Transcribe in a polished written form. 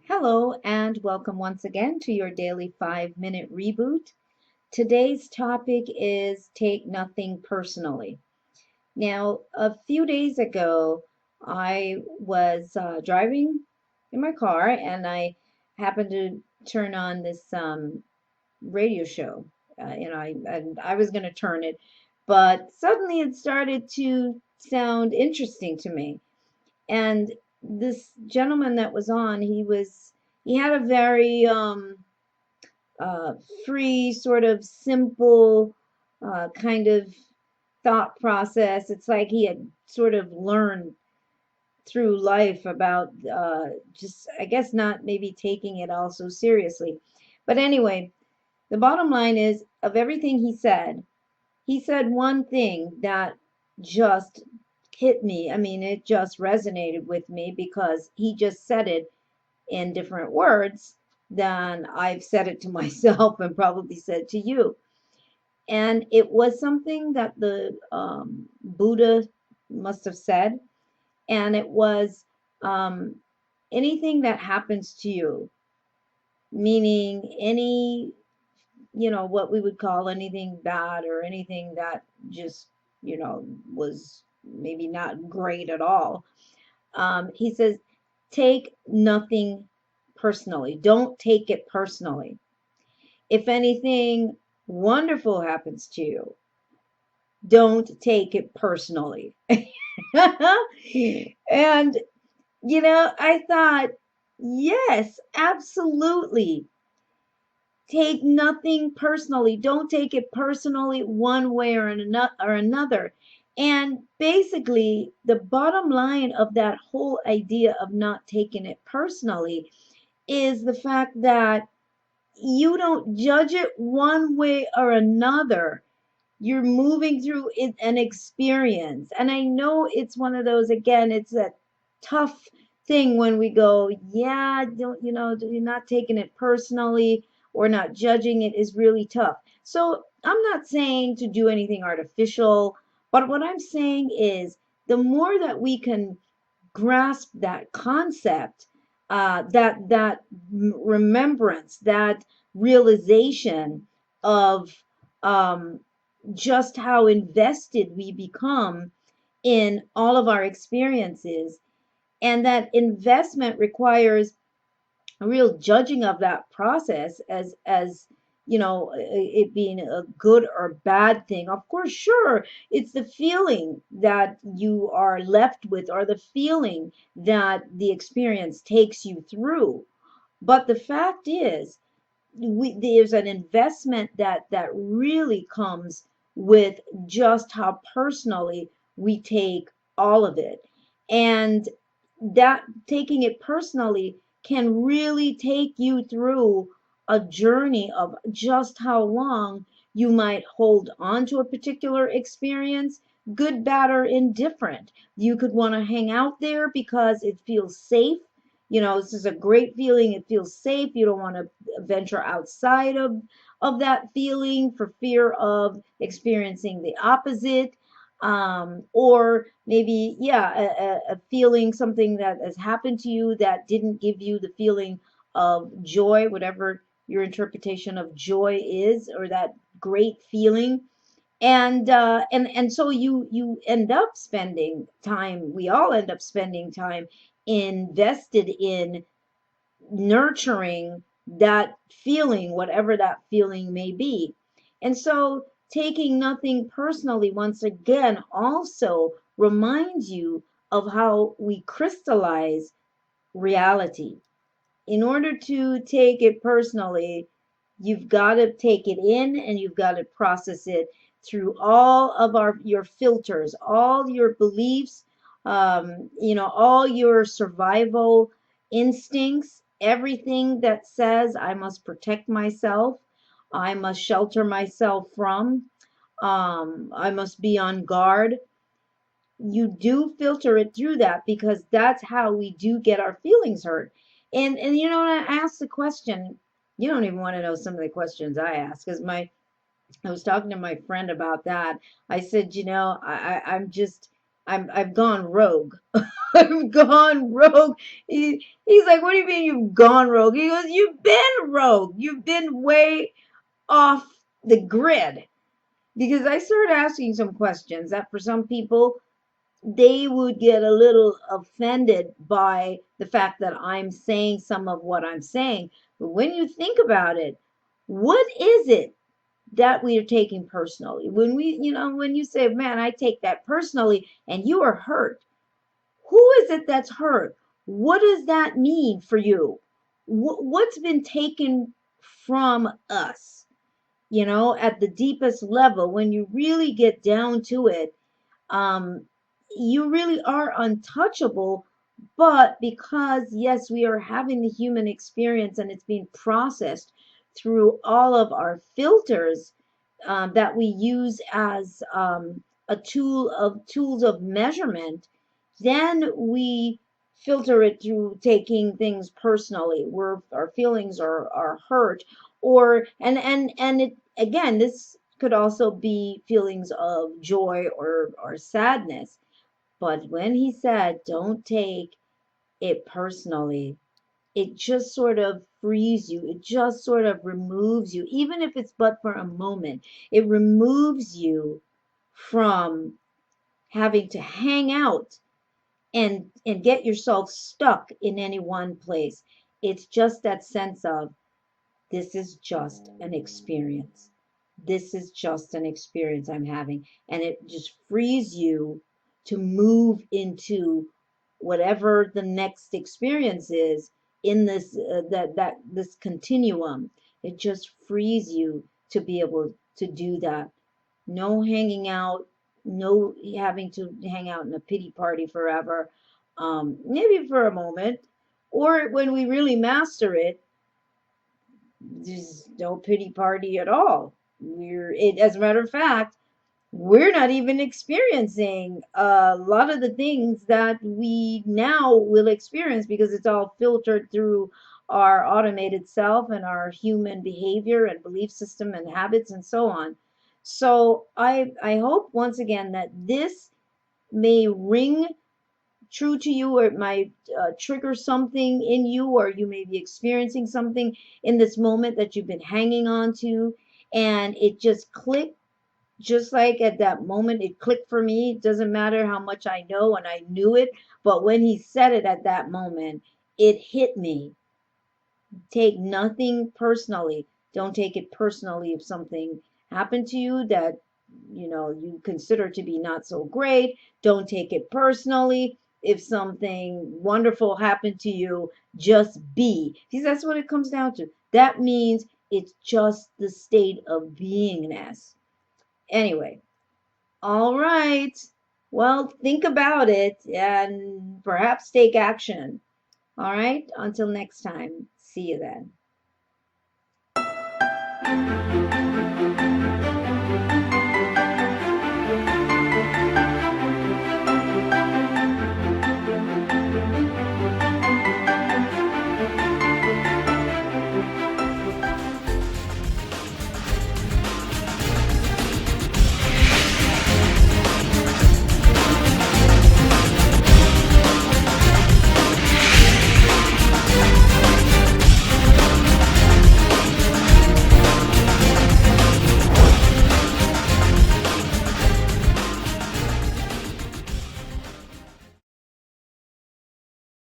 Hello, and welcome once again to your daily 5-minute reboot. Today's topic is take nothing personally. Now, a few days ago, I was driving in my car and I happened to turn on this radio show. I was going to turn it, but suddenly it started to sound interesting to me. And this gentleman that was on, he had a very uh, free, sort of simple kind of thought process. It's like he had sort of learned through life about just, I guess, not maybe taking it all so seriously. But anyway, the bottom line is of everything he said one thing that just hit me. I mean, it just resonated with me because he just said it in different words than I've said it to myself and probably said to you. And it was something that the Buddha must have said. And it was um, anything that happens to you, meaning any, what we would call anything bad or anything that just, was maybe not great at all. He says, take nothing personally. Don't take it personally. If anything wonderful happens to you, don't take it personally. And, I thought, yes, absolutely. Take nothing personally. Don't take it personally one way or another. And basically, the bottom line of that whole idea of not taking it personally is the fact that you don't judge it one way or another. You're moving through an experience. And I know it's one of those, again, it's a tough thing when we go, yeah, don't, you're not taking it personally or not judging it is really tough. So I'm not saying to do anything artificial, but what I'm saying is the more that we can grasp that concept, that remembrance, that realization of um, just how invested we become in all of our experiences, and that investment requires a real judging of that process as it being a good or bad thing. Of course, sure, it's the feeling that you are left with or the feeling that the experience takes you through, but the fact is there's an investment that really comes with just how personally we take all of it. And that taking it personally can really take you through a journey of just how long you might hold on to a particular experience, good, bad, or indifferent. You could want to hang out there because it feels safe. This is a great feeling. It feels safe. You don't want to venture outside of that feeling for fear of experiencing the opposite. Or maybe, yeah, a feeling, something that has happened to you that didn't give you the feeling of joy, whatever your interpretation of joy is, or that great feeling. And so you end up spending time, we all end up spending time invested in nurturing that feeling, whatever that feeling may be. And so taking nothing personally, once again, also reminds you of how we crystallize reality. In order to take it personally, you've got to take it in and you've got to process it through all of your filters, all your beliefs, all your survival instincts, everything that says I must protect myself, I must shelter myself from, I must be on guard. You do filter it through that because that's how we do get our feelings hurt. And you know, I asked the question. You don't even want to know some of the questions I ask, because I was talking to my friend about that. I said, you know, I'm just, I've gone rogue. I've gone rogue. He's like, what do you mean you've gone rogue? He goes, you've been rogue. You've been way off the grid. Because I started asking some questions that for some people, they would get a little offended by the fact that I'm saying some of what I'm saying. But when you think about it, what is it that we are taking personally? When we, you know, when you say, man, I take that personally, and you are hurt, who is it that's hurt? What does that mean for you? What's been taken from us? You know, at the deepest level, when you really get down to it, um, you really are untouchable. But because, yes, we are having the human experience and it's being processed through all of our filters, that we use as a tools of measurement, then we filter it through taking things personally, where our feelings are hurt, or and it again, this could also be feelings of joy or sadness. But when he said, don't take it personally, it just sort of frees you. It just sort of removes you, even if it's but for a moment. It removes you from having to hang out and get yourself stuck in any one place. It's just that sense of, this is just an experience. This is just an experience I'm having. And it just frees you to move into whatever the next experience is in this this continuum. It just frees you to be able to do that. No hanging out, no having to hang out in a pity party forever. Maybe for a moment, or when we really master it, there's no pity party at all. As a matter of fact, we're not even experiencing a lot of the things that we now will experience, because it's all filtered through our automated self and our human behavior and belief system and habits and so on. So I hope once again that this may ring true to you, or it might trigger something in you, or you may be experiencing something in this moment that you've been hanging on to, and it just clicked. Just like at that moment it clicked for me. It doesn't matter how much I know, and I knew it, but when he said it at that moment, it hit me. Take nothing personally. Don't take it personally if something happened to you that, you know, you consider to be not so great. Don't take it personally if something wonderful happened to you. Just be, because that's what it comes down to. That means it's just the state of beingness. Anyway, all right. Well, think about it and perhaps take action. All right. Until next time. See you then.